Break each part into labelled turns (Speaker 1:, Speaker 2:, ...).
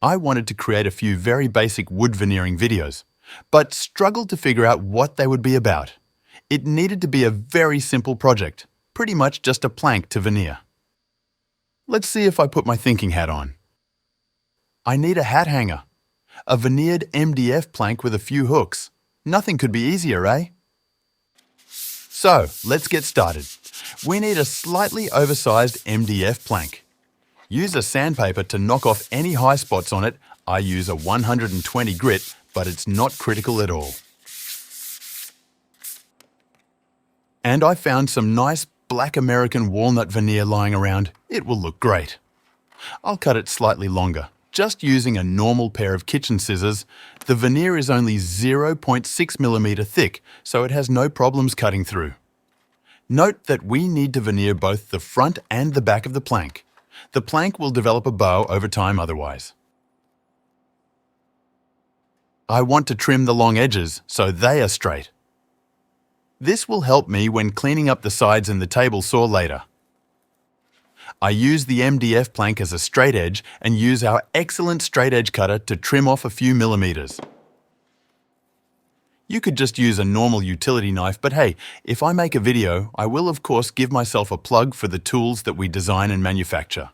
Speaker 1: I wanted to create a few very basic wood veneering videos, but struggled to figure out what they would be about. It needed to be a very simple project, pretty much just a plank to veneer. Let's see if I put my thinking hat on. I need a hat hanger, a veneered MDF plank with a few hooks. Nothing could be easier, eh? So, let's get started. We need a slightly oversized MDF plank. Use a sandpaper to knock off any high spots on it. I use a 120 grit, but it's not critical at all. And I found some nice black American walnut veneer lying around. It will look great. I'll cut it slightly longer. Just using a normal pair of kitchen scissors, the veneer is only 0.6mm thick, so it has no problems cutting through. Note that we need to veneer both the front and the back of the plank. The plank will develop a bow over time otherwise. I want to trim the long edges so they are straight. This will help me when cleaning up the sides in the table saw later. I use the MDF plank as a straight edge and use our excellent straight edge cutter to trim off a few millimeters. You could just use a normal utility knife, but hey, if I make a video, I will of course give myself a plug for the tools that we design and manufacture.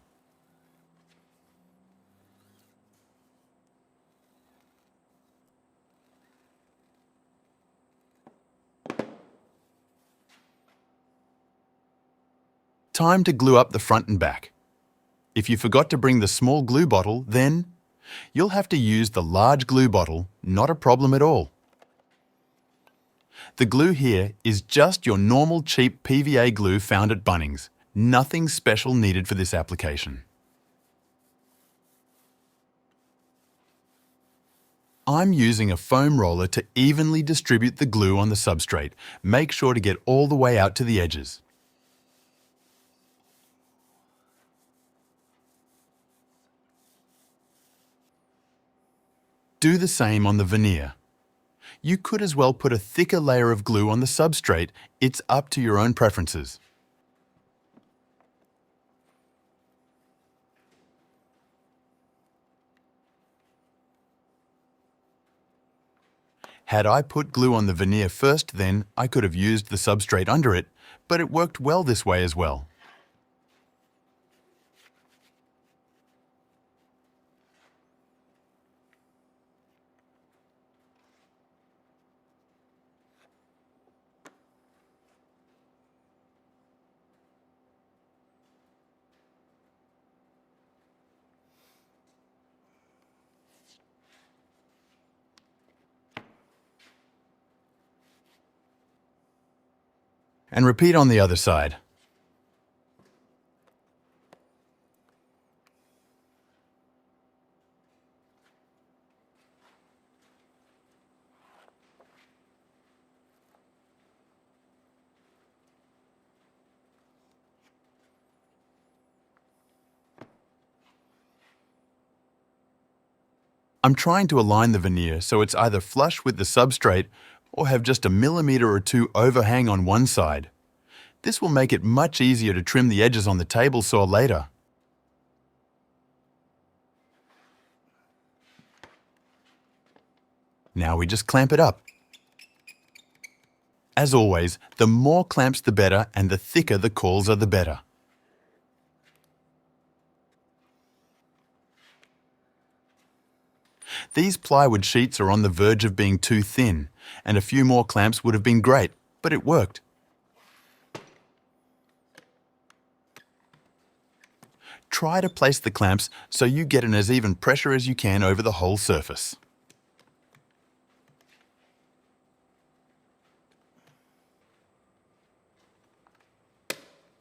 Speaker 1: Time to glue up the front and back. If you forgot to bring the small glue bottle, then you'll have to use the large glue bottle, not a problem at all. The glue here is just your normal cheap PVA glue found at Bunnings. Nothing special needed for this application. I'm using a foam roller to evenly distribute the glue on the substrate. Make sure to get all the way out to the edges. Do the same on the veneer. You could as well put a thicker layer of glue on the substrate. It's up to your own preferences. Had I put glue on the veneer first, then I could have used the substrate under it, but it worked well this way as well. And repeat on the other side. I'm trying to align the veneer so it's either flush with the substrate or have just a millimeter or two overhang on one side. This will make it much easier to trim the edges on the table saw later. Now we just clamp it up. As always, the more clamps the better, and the thicker the cawls are the better. These plywood sheets are on the verge of being too thin, and a few more clamps would have been great, but it worked. Try to place the clamps so you get an as even pressure as you can over the whole surface.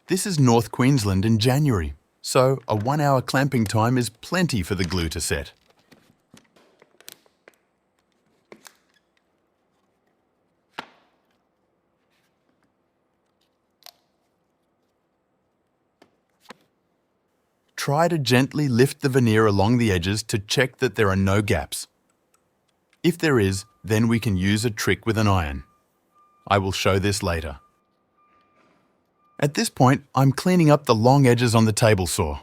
Speaker 1: This is North Queensland in January, so a 1-hour clamping time is plenty for the glue to set. Try to gently lift the veneer along the edges to check that there are no gaps. If there is, then we can use a trick with an iron. I will show this later. At this point, I'm cleaning up the long edges on the table saw.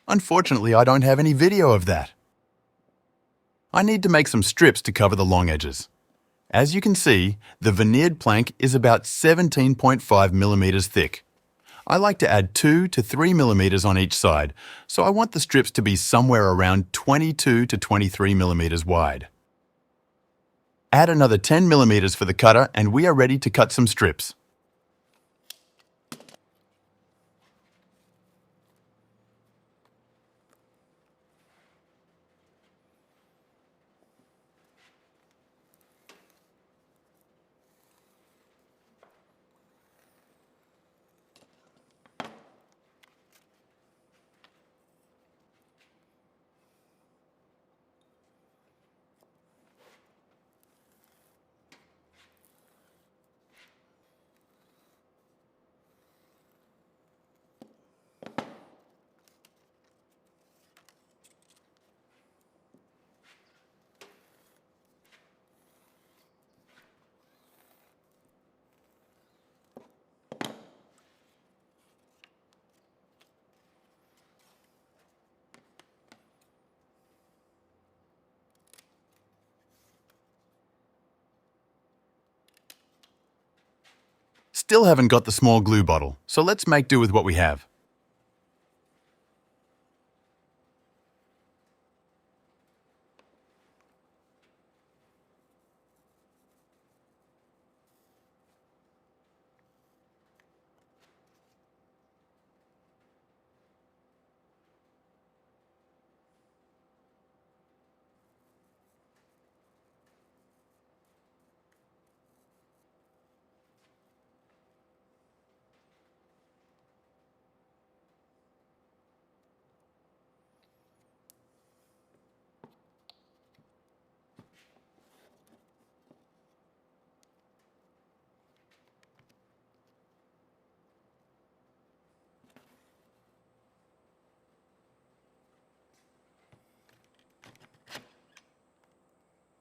Speaker 1: Unfortunately, I don't have any video of that. I need to make some strips to cover the long edges. As you can see, the veneered plank is about 17.5 millimeters thick. I like to add 2 to 3 millimeters on each side, so I want the strips to be somewhere around 22 to 23 millimeters wide. Add another 10 millimeters for the cutter and we are ready to cut some strips. Still haven't got the small glue bottle, so let's make do with what we have.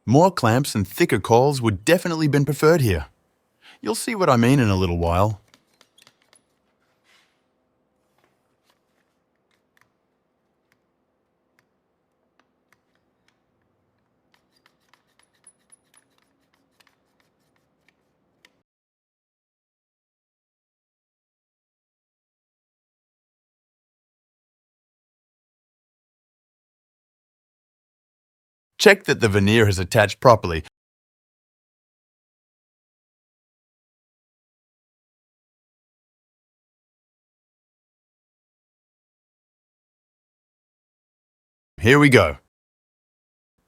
Speaker 1: More clamps and thicker cauls would definitely been preferred here. You'll see what I mean in a little while. Check that the veneer has attached properly. Here we go.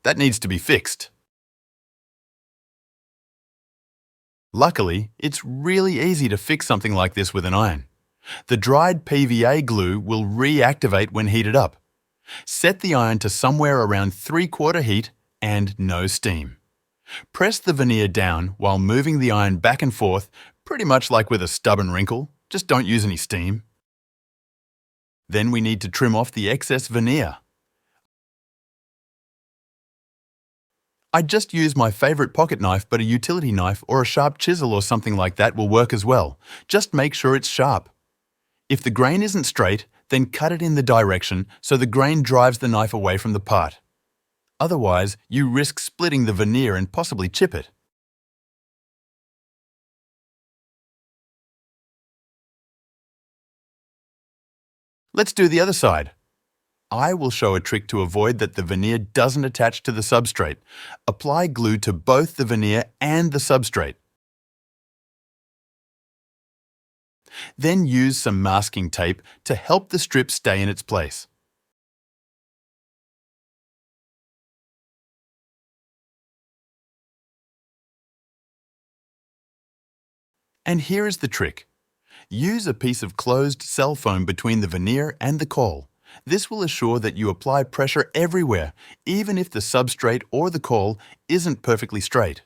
Speaker 1: That needs to be fixed. Luckily, it's really easy to fix something like this with an iron. The dried PVA glue will reactivate when heated up. Set the iron to somewhere around 3/4 heat and no steam. Press the veneer down while moving the iron back and forth, pretty much like with a stubborn wrinkle, just don't use any steam. Then we need to trim off the excess veneer. I just use my favourite pocket knife, but a utility knife or a sharp chisel or something like that will work as well. Just make sure it's sharp. If the grain isn't straight, then cut it in the direction so the grain drives the knife away from the part. Otherwise, you risk splitting the veneer and possibly chip it. Let's do the other side. I will show a trick to avoid that the veneer doesn't attach to the substrate. Apply glue to both the veneer and the substrate. Then use some masking tape to help the strip stay in its place. And here is the trick. Use a piece of closed cell foam between the veneer and the caul. This will assure that you apply pressure everywhere, even if the substrate or the caul isn't perfectly straight.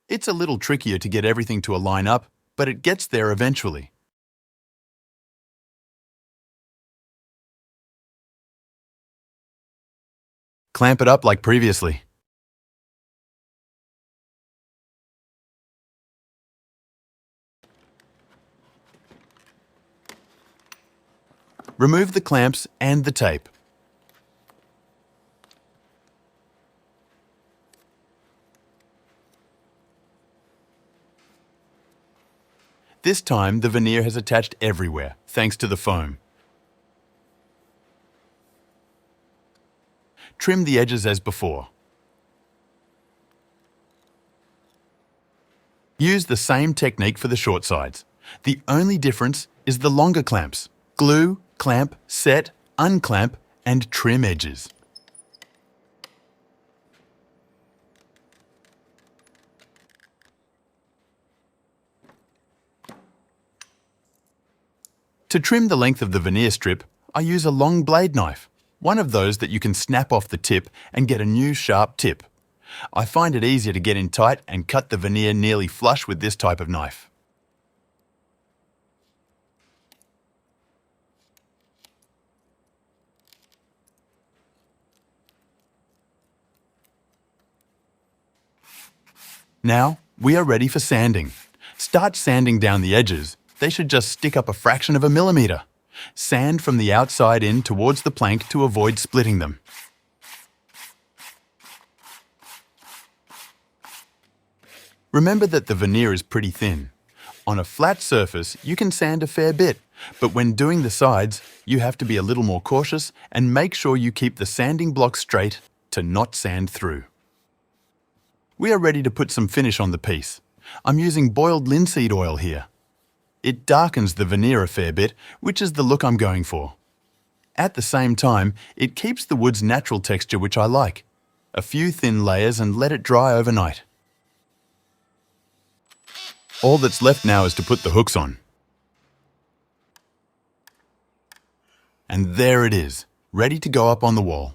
Speaker 1: It's a little trickier to get everything to align up, but it gets there eventually. Clamp it up like previously. Remove the clamps and the tape. This time the veneer has attached everywhere, thanks to the foam. Trim the edges as before. Use the same technique for the short sides. The only difference is the longer clamps. Glue, clamp, set, unclamp, and trim edges. To trim the length of the veneer strip, I use a long blade knife, one of those that you can snap off the tip and get a new sharp tip. I find it easier to get in tight and cut the veneer nearly flush with this type of knife. Now, we are ready for sanding. Start sanding down the edges. They should just stick up a fraction of a millimeter. Sand from the outside in towards the plank to avoid splitting them. Remember that the veneer is pretty thin. On a flat surface, you can sand a fair bit, but when doing the sides, you have to be a little more cautious and make sure you keep the sanding block straight to not sand through. We are ready to put some finish on the piece. I'm using boiled linseed oil here. It darkens the veneer a fair bit, which is the look I'm going for. At the same time, it keeps the wood's natural texture, which I like. A few thin layers and let it dry overnight. All that's left now is to put the hooks on. And there it is, ready to go up on the wall.